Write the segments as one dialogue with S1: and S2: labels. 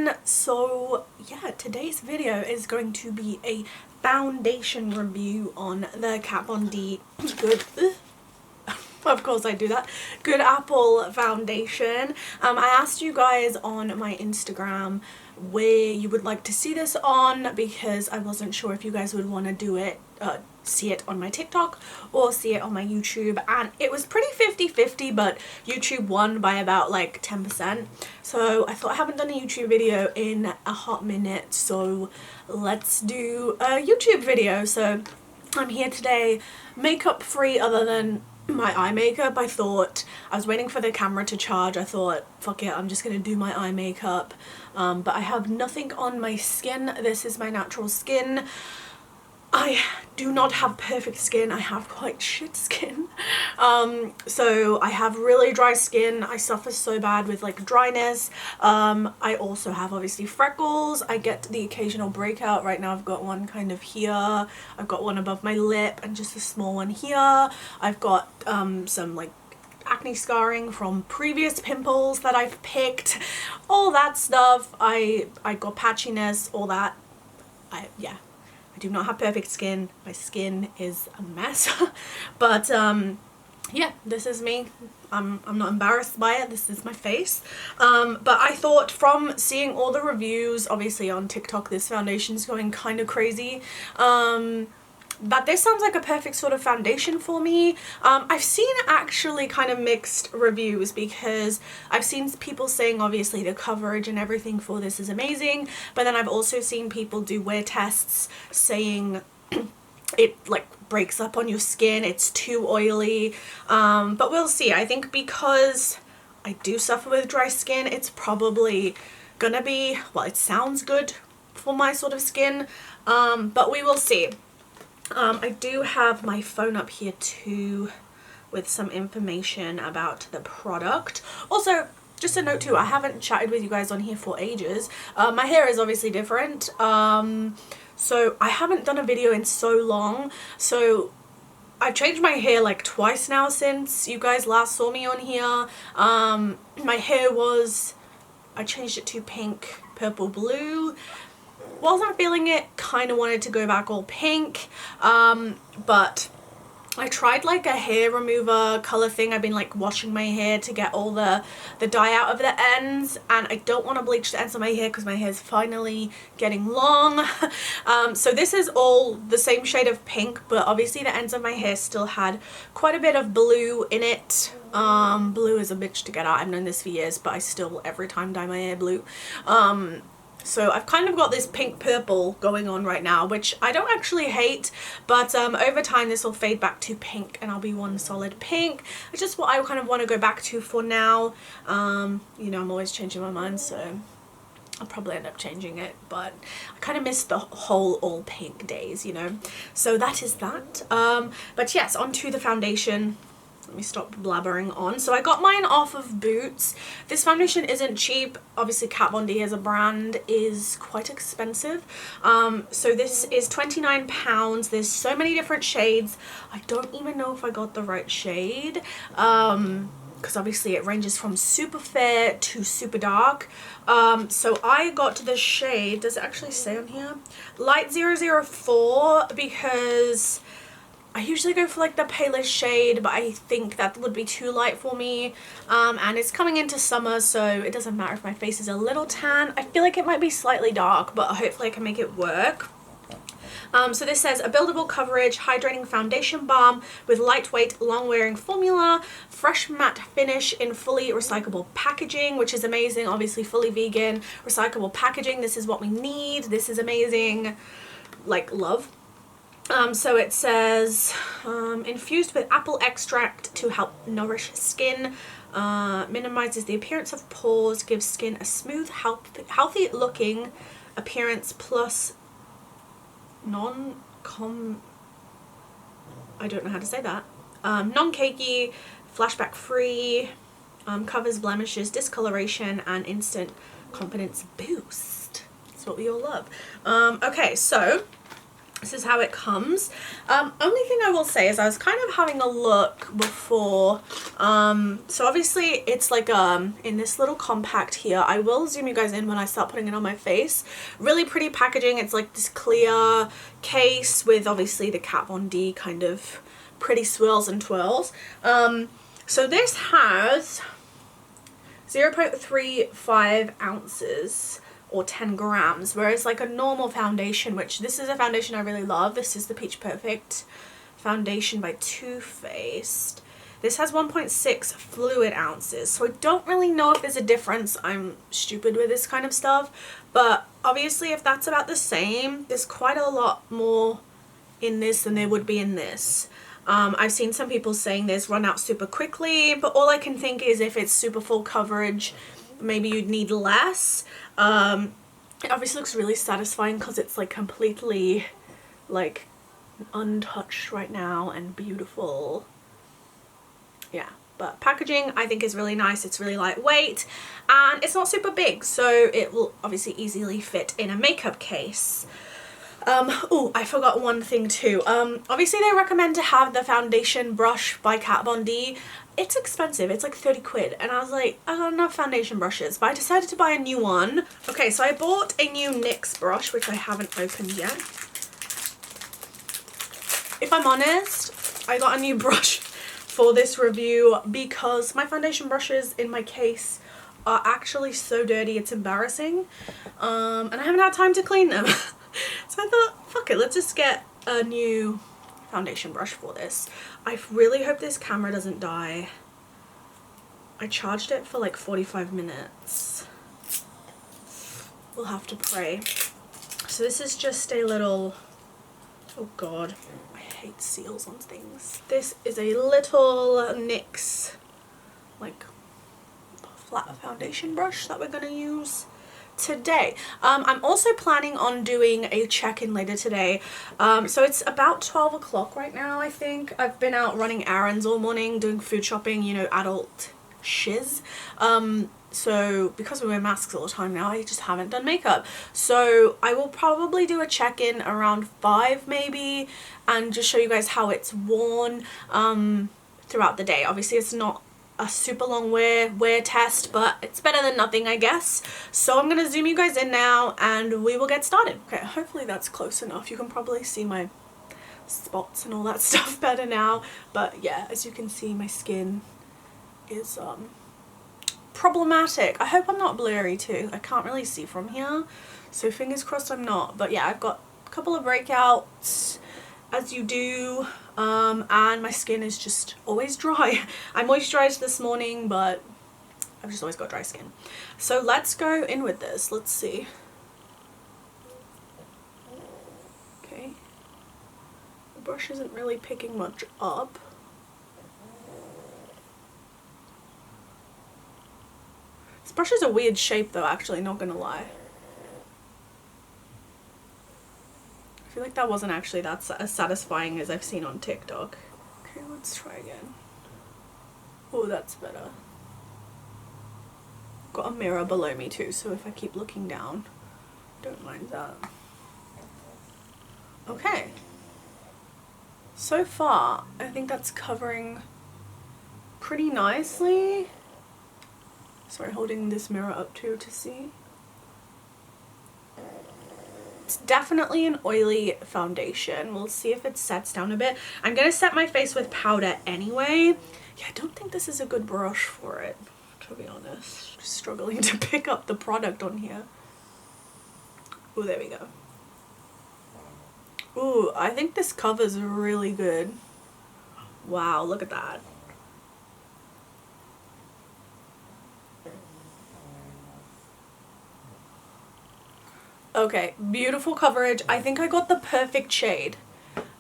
S1: everyone. So yeah, today's video is going to be a foundation review on the Kat Von D Good of course I do that Good Apple foundation. I asked you guys on my Instagram where you would like to see this on, because I wasn't sure if you guys would want to do it see it on my TikTok or see it on my YouTube, and it was pretty 50-50, but YouTube won by about like 10%. So I thought, I haven't done a YouTube video in a hot minute, so let's do a YouTube video. So I'm here today makeup free other than my eye makeup. I thought, I was waiting for the camera to charge, I thought fuck it, I'm just gonna do my eye makeup, but I have nothing on my skin. This is my natural skin. I do not have perfect skin, I have quite shit skin. So I have really dry skin. I suffer so bad with like dryness. I also have obviously freckles. I get the occasional breakout. Right now I've got one kind of here, I've got one above my lip, and just a small one here. I've got some like acne scarring from previous pimples that I've picked, all that stuff. I got patchiness, all that. Yeah, I do not have perfect skin. My skin is a mess. But yeah, this is me. I'm not embarrassed by it. This is my face. But I thought, from seeing all the reviews, obviously on TikTok this foundation's going kind of crazy, that this sounds like a perfect sort of foundation for me. I've seen actually kind of mixed reviews, because I've seen people saying obviously the coverage and everything for this is amazing, but then I've also seen people do wear tests saying it like breaks up on your skin, it's too oily, but we'll see. I think because I do suffer with dry skin, it's probably gonna be, well, it sounds good for my sort of skin, but we will see. I do have my phone up here too with some information about the product. Also, just a note too, I haven't chatted with you guys on here for ages. My hair is obviously different, so I haven't done a video in so long. So I've changed my hair like twice now since you guys last saw me on here. My hair was, I changed it to pink, purple, blue. Wasn't feeling it, kind of wanted to go back all pink, but I tried like a hair remover color thing. I've been like washing my hair to get all the dye out of the ends, and I don't want to bleach the ends of my hair because my hair is finally getting long. So this is all the same shade of pink, but obviously the ends of my hair still had quite a bit of blue in it. Blue is a bitch to get out. I've known this for years, but I still every time dye my hair blue. So I've kind of got this pink purple going on right now, which I don't actually hate, but over time this will fade back to pink and I'll be one solid pink. It's just what I kind of want to go back to for now. You know, I'm always changing my mind, so I'll probably end up changing it, but I kind of miss the whole all pink days, you know. So that is that. But yes, onto the foundation. Let me stop blabbering on. So I got mine off of Boots. This foundation isn't cheap. Obviously Kat Von D as a brand is quite expensive. So this is £29. There's so many different shades. I don't even know if I got the right shade, because obviously it ranges from super fair to super dark. So I got the shade, does it actually say on here? Light 004, because I usually go for like the palest shade, but I think that would be too light for me, and it's coming into summer, so it doesn't matter if my face is a little tan. I feel like it might be slightly dark, but hopefully I can make it work. So this says a buildable coverage hydrating foundation balm with lightweight long wearing formula, fresh matte finish in fully recyclable packaging, which is amazing. Obviously fully vegan, recyclable packaging, this is what we need. This is amazing, like love. So it says infused with apple extract to help nourish skin, minimizes the appearance of pores, gives skin a smooth, healthy looking appearance, plus I don't know how to say that, non-cakey, flashback free, covers blemishes, discoloration, and instant confidence boost. That's what we all love. Okay, so This is how it comes. Only thing I will say is I was kind of having a look before. So obviously it's like in this little compact here. I will zoom you guys in when I start putting it on my face. Really pretty packaging. It's like this clear case with obviously the Kat Von D kind of pretty swirls and twirls. So this has 0.35 ounces or 10 grams, whereas like a normal foundation, which this is a foundation I really love, this is the Peach Perfect foundation by Too Faced. This has 1.6 fluid ounces, so I don't really know if there's a difference. I'm stupid with this kind of stuff, but obviously if that's about the same, there's quite a lot more in this than there would be in this. I've seen some people saying this run out super quickly, but all I can think is if it's super full coverage, maybe you'd need less. It obviously looks really satisfying because it's like completely like untouched right now and beautiful. Yeah, but packaging I think is really nice. It's really lightweight and it's not super big, so it will obviously easily fit in a makeup case. Oh, I forgot one thing too. Obviously they recommend to have the foundation brush by Kat Von D. It's expensive, it's like 30 quid, and I was like, I got enough foundation brushes, but I decided to buy a new one. Okay, so I bought a new NYX brush, which I haven't opened yet. If I'm honest, I got a new brush for this review because my foundation brushes in my case are actually so dirty, it's embarrassing, and I haven't had time to clean them. So I thought, fuck it, let's just get a new foundation brush for this. I really hope this camera doesn't die. I charged it for like 45 minutes. We'll have to pray. So this is just a little, oh god, I hate seals on things. This is a little NYX like flat foundation brush that we're gonna use today. I'm also planning on doing a check-in later today. So it's about 12 o'clock right now, I think. I've been out running errands all morning, doing food shopping, you know, adult shiz. So because we wear masks all the time now, I just haven't done makeup. So I will probably do a check-in around 5 maybe and just show you guys how it's worn throughout the day. Obviously it's not a super long wear test, but it's better than nothing, I guess. So I'm gonna zoom you guys in now and we will get started. Okay, hopefully that's close enough. You can probably see my spots and all that stuff better now, but yeah, as you can see, my skin is problematic. I hope I'm not blurry too. I can't really see from here, so fingers crossed I'm not. But yeah, I've got a couple of breakouts, as you do, and my skin is just always dry. I moisturized this morning, but I've just always got dry skin. So let's go in with this. Let's see. Okay, the brush isn't really picking much up. This brush is a weird shape though, actually, not gonna lie. I feel like that wasn't actually that as satisfying as I've seen on TikTok. Okay, let's try again. Oh, that's better. Got a mirror below me too, so if I keep looking down, don't mind that. Okay. So far, I think that's covering pretty nicely. Sorry, holding this mirror up too to see. It's definitely an oily foundation. We'll see if it sets down a bit. I'm gonna set my face with powder anyway. Yeah, I don't think this is a good brush for it, to be honest. Just struggling to pick up the product on here. Oh, there we go. Ooh, I think this covers really good. Wow, look at that. Okay, beautiful coverage. I think I got the perfect shade.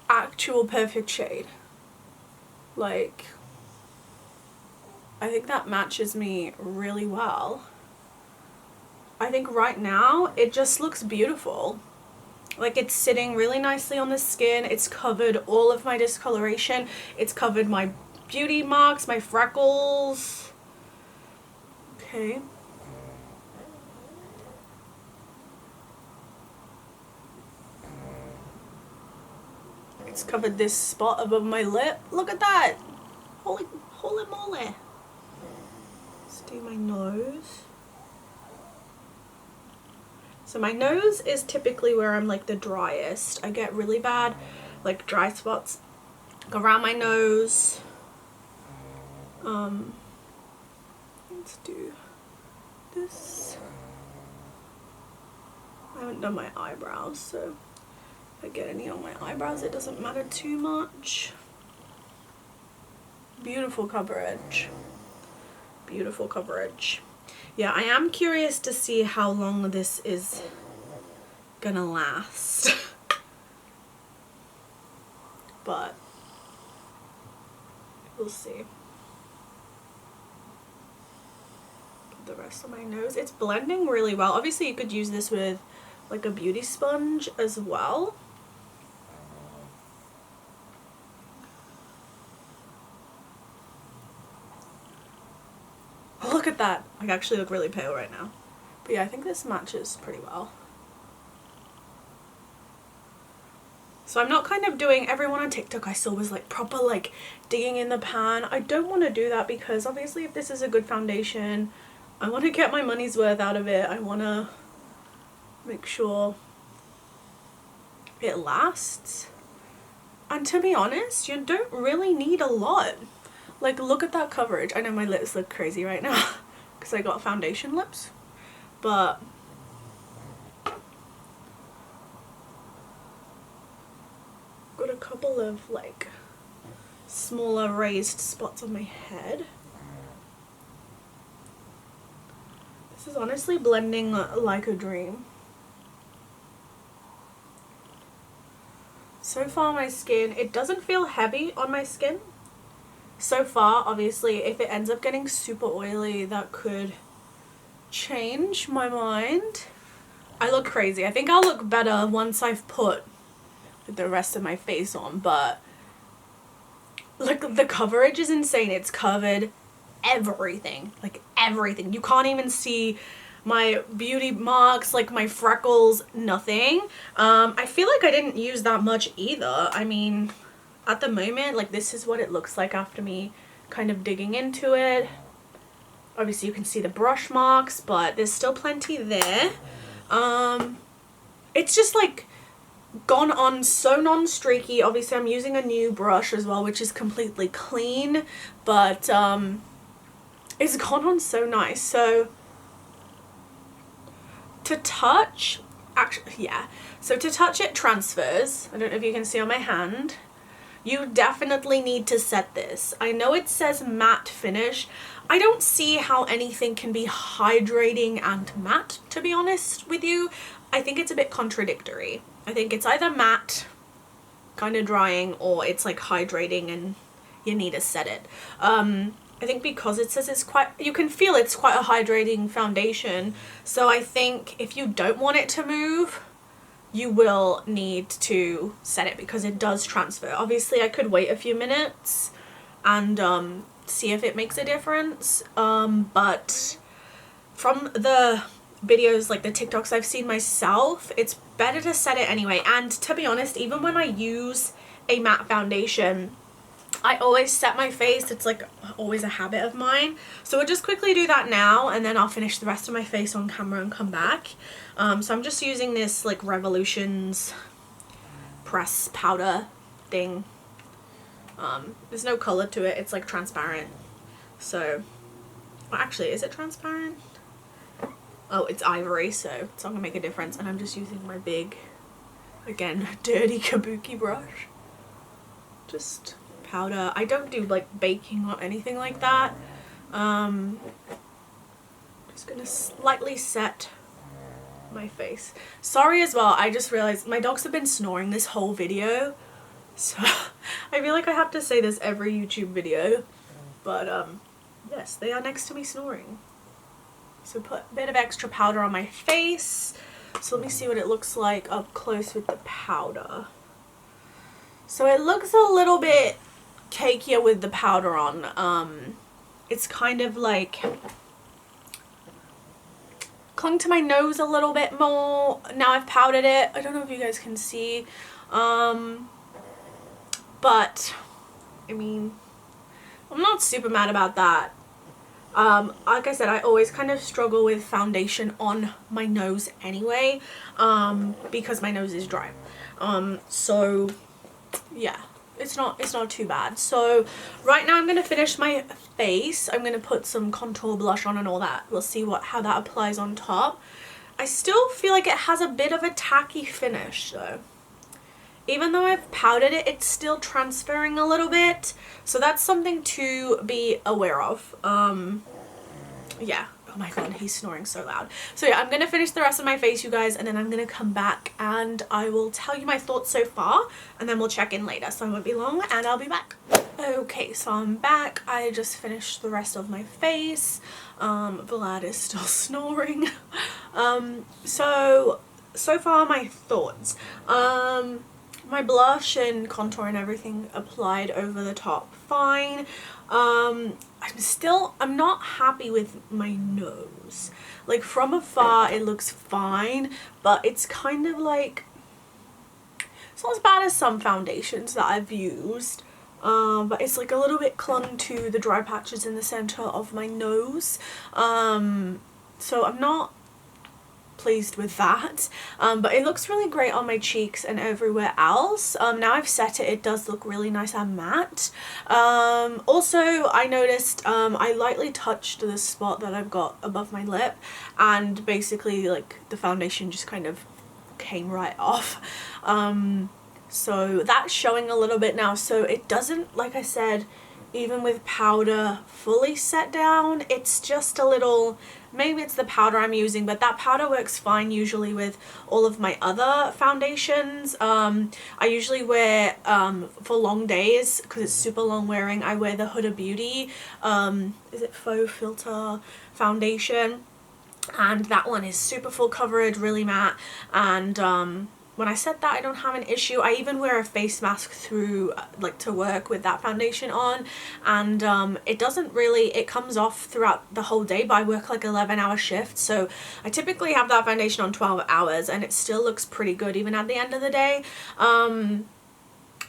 S1: Actual perfect shade. Like, I think that matches me really well. I think right now it just looks beautiful. Like, it's sitting really nicely on the skin. It's covered all of my discoloration. It's covered my beauty marks, my freckles. Okay. it's covered this spot above my lip. Look at that. Holy moly. Let's do my nose. So my nose is typically where I'm like the driest. I get really bad like dry spots around my nose. Let's do this. I haven't done my eyebrows, so if I get any on my eyebrows it doesn't matter too much. Beautiful coverage. Beautiful coverage. Yeah, I am curious to see how long this is gonna last. But we'll see. Put the rest of my nose. It's blending really well. Obviously you could use this with like a beauty sponge as well. Look at that. I actually look really pale right now. But yeah, I think this matches pretty well. So I'm not kind of doing, everyone on TikTok I saw was like proper like digging in the pan. I don't want to do that because obviously if this is a good foundation, I want to get my money's worth out of it. I want to make sure it lasts. And to be honest, you don't really need a lot. Like, look at that coverage. I know my lips look crazy right now because I got foundation lips, but got a couple of like smaller raised spots on my head. This is honestly blending like a dream. So far my skin, it doesn't feel heavy on my skin. So far, obviously, if it ends up getting super oily, that could change my mind. I look crazy. I think I'll look better once I've put the rest of my face on, but like the coverage is insane. It's covered everything, like everything. You can't even see my beauty marks, like my freckles, nothing. I feel like I didn't use that much either. I mean, at the moment, like this is what it looks like after me kind of digging into it. Obviously you can see the brush marks, but there's still plenty there. It's just like gone on so non-streaky. Obviously I'm using a new brush as well, which is completely clean, but it's gone on so nice. So to touch, actually, yeah, so to touch it transfers. I don't know if you can see on my hand. You definitely need to set this. I know it says matte finish. I don't see how anything can be hydrating and matte, to be honest with you. I think it's a bit contradictory. I think it's either matte, kind of drying, or it's like hydrating and you need to set it. I think because it says it's quite, you can feel it's quite a hydrating foundation. So I think if you don't want it to move, you will need to set it because it does transfer. Obviously I could wait a few minutes and see if it makes a difference, but from the videos, like the TikToks I've seen myself, it's better to set it anyway. And to be honest, even when I use a matte foundation, I always set my face. It's like always a habit of mine. So we'll just quickly do that now and then I'll finish the rest of my face on camera and come back. So I'm just using this like Revolutions press powder thing. There's no color to it. It's like transparent. So, well, actually, is it transparent? Oh, it's ivory, so it's not gonna make a difference. And I'm just using my big, again, dirty kabuki brush. Just powder. I don't do like baking or anything like that. Just gonna slightly set my face. Sorry as well, I just realized my dogs have been snoring this whole video, so I feel like I have to say this every YouTube video, but yes, they are next to me snoring. So put a bit of extra powder on my face. So let me see what it looks like up close with the powder. So it looks a little bit cakier with the powder on. It's kind of like clung to my nose a little bit more. Now I've powdered it. I don't know if you guys can see. but I mean, I'm not super mad about that. Like I said, I always kind of struggle with foundation on my nose anyway, because my nose is dry. So yeah, it's not too bad. So right now I'm going to finish my face. I'm going to put some contour blush on and all that. We'll see how that applies on top. I still feel like it has a bit of a tacky finish though. Even though I've powdered it, it's still transferring a little bit. So that's something to be aware of. Yeah. Oh my god, he's snoring so loud. So yeah, I'm going to finish the rest of my face, you guys, and then I'm going to come back and I will tell you my thoughts so far, and then we'll check in later. So I won't be long, and I'll be back. Okay, so I'm back. I just finished the rest of my face. Vlad is still snoring. So far my thoughts. My blush and contour and everything applied over the top fine. I'm not happy with my nose. Like from afar it looks fine, but it's kind of like, it's not as bad as some foundations that I've used, but it's like a little bit clung to the dry patches in the center of my nose. So I'm not pleased with that, but it looks really great on my cheeks and everywhere else. Now I've set it, it does look really nice and matte. Also I noticed I lightly touched the spot that I've got above my lip, and basically like the foundation just kind of came right off. So that's showing a little bit now, so it doesn't, like I said, even with powder fully set down, it's just a little, maybe it's the powder I'm using, but that powder works fine usually with all of my other foundations. I usually wear, for long days, because it's super long wearing, I wear the Huda Beauty, is it Faux Filter foundation, and that one is super full coverage, really matte, and when I said that, I don't have an issue. I even wear a face mask through, like, to work with that foundation on, and it doesn't really, it comes off throughout the whole day, but I work like 11-hour shifts, so I typically have that foundation on 12 hours, and it still looks pretty good even at the end of the day.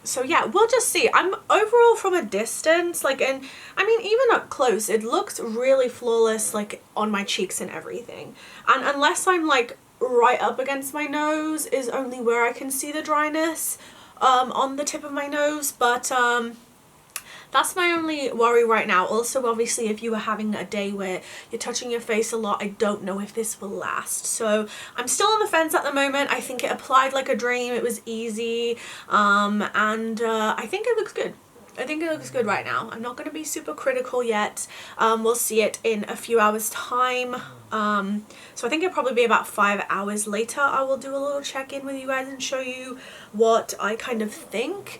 S1: So yeah, we'll just see. I'm overall from a distance, like, and I mean even up close, it looks really flawless, like on my cheeks and everything. And unless I'm like right up against my nose is only where I can see the dryness on the tip of my nose, but that's my only worry right now. Also, obviously, if you were having a day where you're touching your face a lot, I don't know if this will last. So I'm still on the fence at the moment. I think it applied like a dream. It was easy, and I think it looks good. I think it looks good right now. I'm not going to be super critical yet. We'll see it in a few hours time. So I think it'll probably be about 5 hours later. I will do a little check-in with you guys and show you what I kind of think.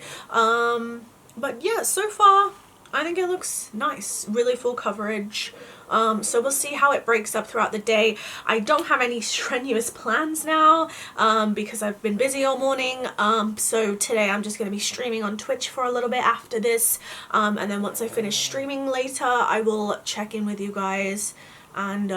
S1: But yeah, so far I think it looks nice. Really full coverage. So we'll see how it breaks up throughout the day. I don't have any strenuous plans now, because I've been busy all morning. So today I'm just going to be streaming on Twitch for a little bit after this. And then once I finish streaming later, I will check in with you guys and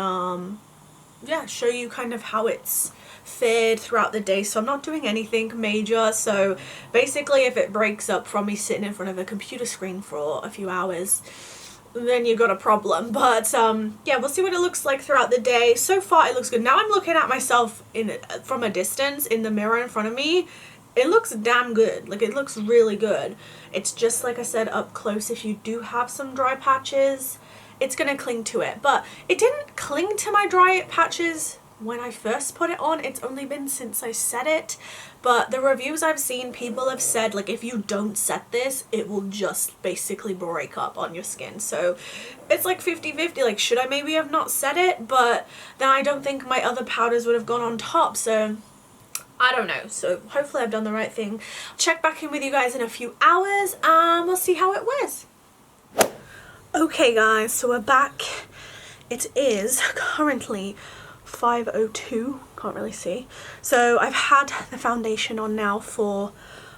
S1: yeah, show you kind of how it's fared throughout the day. So I'm not doing anything major, so basically if it breaks up from me sitting in front of a computer screen for a few hours, then you got a problem. But yeah, we'll see what it looks like throughout the day. So far it looks good. Now I'm looking at myself from a distance in the mirror in front of me. It looks damn good. Like, it looks really good. It's just like I said, up close, if you do have some dry patches, it's gonna cling to it. But it didn't cling to my dry patches when I first put it on. It's only been since I set it, but the reviews I've seen, people have said like if you don't set this, it will just basically break up on your skin. So it's like 50-50, like should I maybe have not set it, but then I don't think my other powders would have gone on top, so I don't know. So hopefully I've done the right thing. Check back in with you guys in a few hours and we'll see how it wears. Okay guys, so we're back. It is currently 5:02, can't really see. So I've had the foundation on now for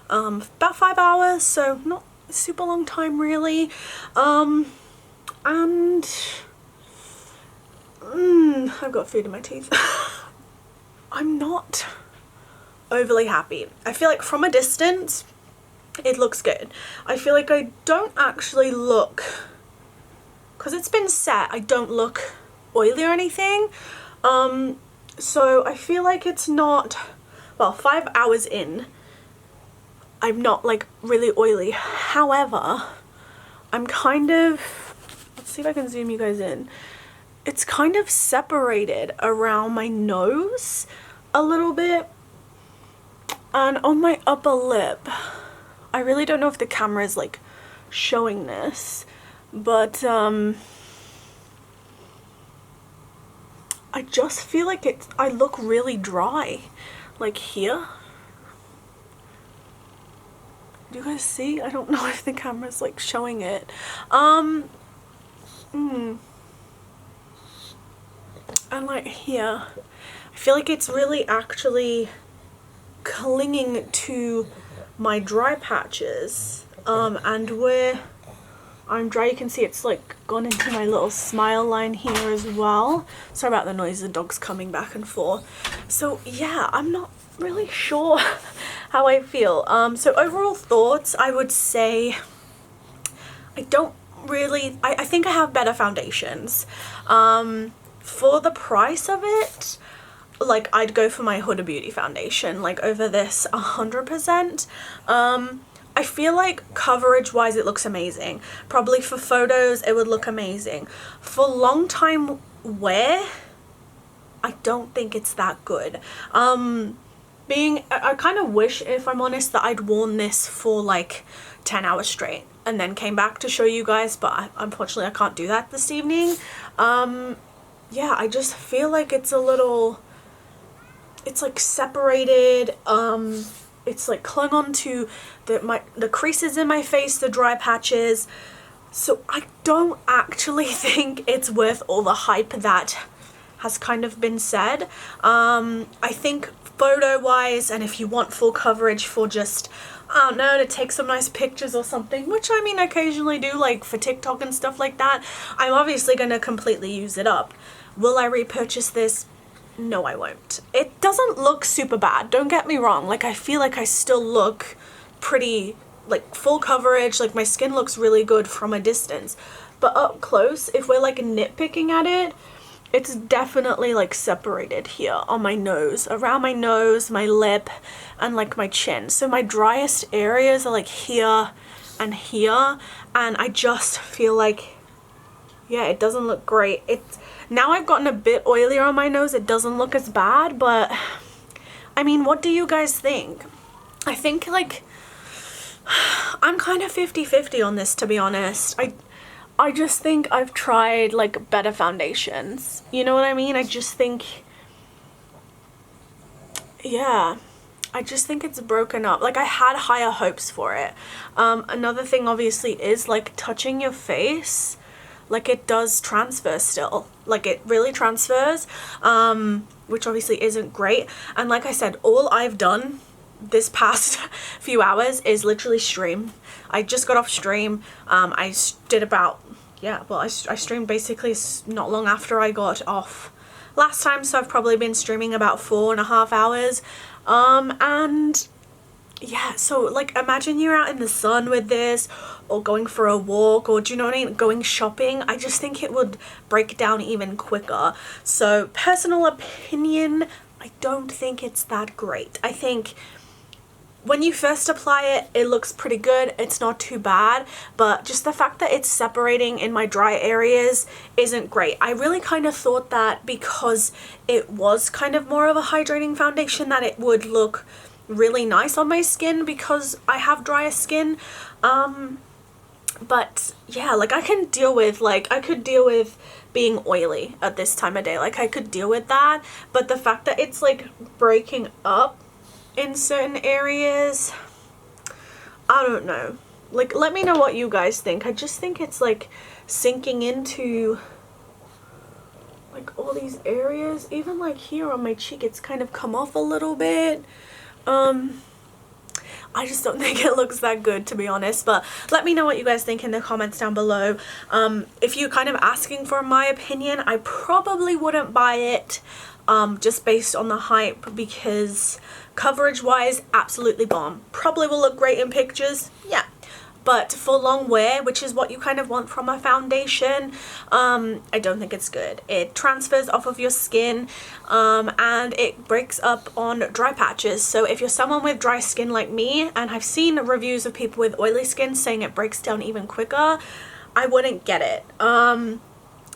S1: about 5 hours, so not a super long time really. And I've got food in my teeth. I'm not overly happy. I feel like from a distance it looks good. I feel like I don't actually look, because it's been set, I don't look oily or anything. So I feel like it's not, well, 5 hours in, I'm not like really oily. However, I'm kind of, let's see if I can zoom you guys in. It's kind of separated around my nose a little bit and on my upper lip. I really don't know if the camera is like showing this, but I just feel like I look really dry, like here. Do you guys see? I don't know if the camera's like showing it. And like here, I feel like it's really actually clinging to my dry patches. And where I'm dry, you can see it's like gone into my little smile line here as well. Sorry about the noise, the dog's coming back and forth. So yeah, I'm not really sure how I feel. So overall thoughts, I would say I don't really, I think I have better foundations. For the price of it, like I'd go for my Huda Beauty foundation, like over this 100%. I feel like coverage wise it looks amazing. Probably for photos it would look amazing. For long time wear, I don't think it's that good. I kind of wish, if I'm honest, that I'd worn this for like 10 hours straight and then came back to show you guys, but unfortunately I can't do that this evening. Yeah, I just feel like it's a little, it's like separated, it's like clung on to the creases in my face, the dry patches. So I don't actually think it's worth all the hype that has kind of been said. I think photo wise, and if you want full coverage for just, I don't know, to take some nice pictures or something, which I mean I occasionally do, like for TikTok and stuff like that, I'm obviously going to completely use it up. Will I repurchase this? No, I won't. It doesn't look super bad, don't get me wrong. Like I feel like I still look pretty, like full coverage, like my skin looks really good from a distance. But up close, if we're like nitpicking at it, it's definitely like separated here on my nose, around my nose, my lip, and like my chin. So my driest areas are like here and here, and I just feel like, yeah, it doesn't look great. It's now I've gotten a bit oilier on my nose, it doesn't look as bad, but I mean, what do you guys think? I think like I'm kind of 50-50 on this, to be honest. I just think I've tried like better foundations, you know what I mean? I just think, yeah, I just think it's broken up. Like I had higher hopes for it. Another thing obviously is like touching your face, like it does transfer still, like it really transfers, which obviously isn't great. And like I said, all I've done this past few hours is literally stream. I just got off stream. I did about, yeah, well I streamed basically not long after I got off last time, so I've probably been streaming about 4.5 hours. And yeah, so like imagine you're out in the sun with this, or going for a walk, or do you know what I mean, going shopping. I just think it would break down even quicker. So personal opinion, I don't think it's that great. I think when you first apply it, it looks pretty good, it's not too bad, but just the fact that it's separating in my dry areas isn't great. I really kind of thought that because it was kind of more of a hydrating foundation that it would look really nice on my skin because I have drier skin. But yeah, like I can deal with, like I could deal with being oily at this time of day, like I could deal with that, but the fact that it's like breaking up in certain areas, I don't know. Like let me know what you guys think. I just think it's like sinking into like all these areas, even like here on my cheek it's kind of come off a little bit. I just don't think it looks that good, to be honest, but let me know what you guys think in the comments down below. If you're kind of asking for my opinion, I probably wouldn't buy it. just based on the hype, because coverage wise, absolutely bomb. Probably will look great in pictures, yeah. But for long wear, which is what you kind of want from a foundation, I don't think it's good. It transfers off of your skin, and it breaks up on dry patches. So if you're someone with dry skin like me, and I've seen reviews of people with oily skin saying it breaks down even quicker, I wouldn't get it. I'm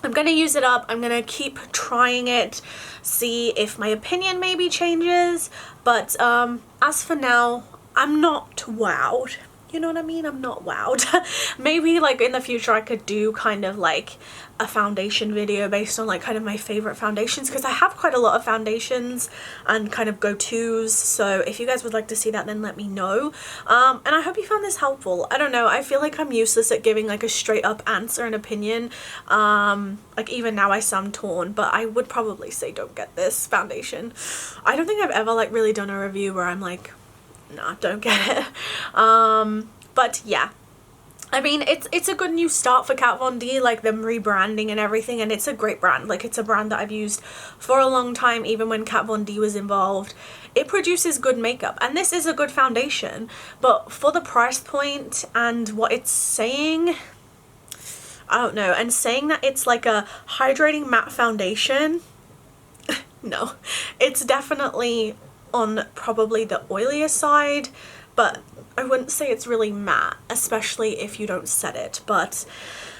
S1: gonna use it up. I'm gonna keep trying it, see if my opinion maybe changes. But as for now, I'm not wowed. You know what I mean? I'm not wowed. Maybe like in the future I could do kind of like a foundation video based on like kind of my favorite foundations, because I have quite a lot of foundations and kind of go-tos. So if you guys would like to see that, then let me know. And I hope you found this helpful. I don't know, I feel like I'm useless at giving like a straight up answer and opinion. Like even now I sound torn, but I would probably say don't get this foundation. I don't think I've ever like really done a review where I'm like, nah, don't get it. But yeah, I mean, it's a good new start for Kat Von D, like them rebranding and everything, and it's a great brand. Like, it's a brand that I've used for a long time, even when Kat Von D was involved. It produces good makeup, and this is a good foundation, but for the price point and what it's saying, I don't know, and saying that it's like a hydrating matte foundation, no, it's definitely on probably the oilier side, but I wouldn't say it's really matte, especially if you don't set it. But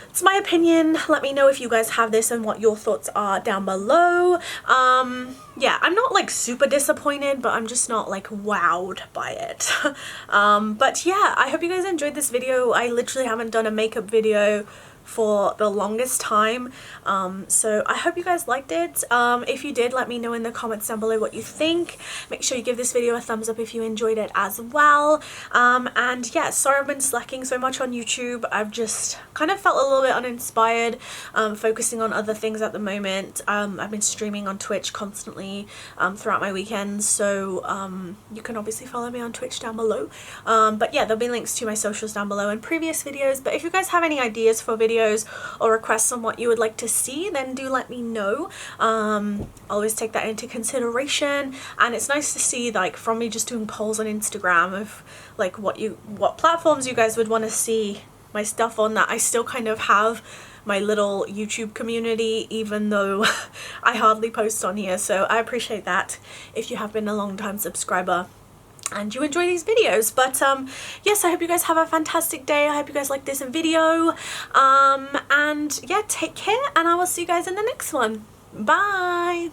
S1: it's my opinion. Let me know if you guys have this and what your thoughts are down below. Yeah, I'm not like super disappointed, but I'm just not like wowed by it. But yeah, I hope you guys enjoyed this video. I literally haven't done a makeup video for the longest time, so I hope you guys liked it. If you did, let me know in the comments down below what you think. Make sure you give this video a thumbs up if you enjoyed it as well. And yeah, sorry I've been slacking so much on YouTube. I've just kind of felt a little bit uninspired, focusing on other things at the moment. I've been streaming on Twitch constantly throughout my weekends, so you can obviously follow me on Twitch down below. But yeah, there'll be links to my socials down below and previous videos. But if you guys have any ideas for videos or requests on what you would like to see, then do let me know. Always take that into consideration, and it's nice to see, like, from me just doing polls on Instagram of like what platforms you guys would want to see my stuff on, that I still kind of have my little YouTube community, even though I hardly post on here. So I appreciate that if you have been a long time subscriber and you enjoy these videos. But yes, I hope you guys have a fantastic day. I hope you guys like this video, and yeah, take care, and I will see you guys in the next one. Bye.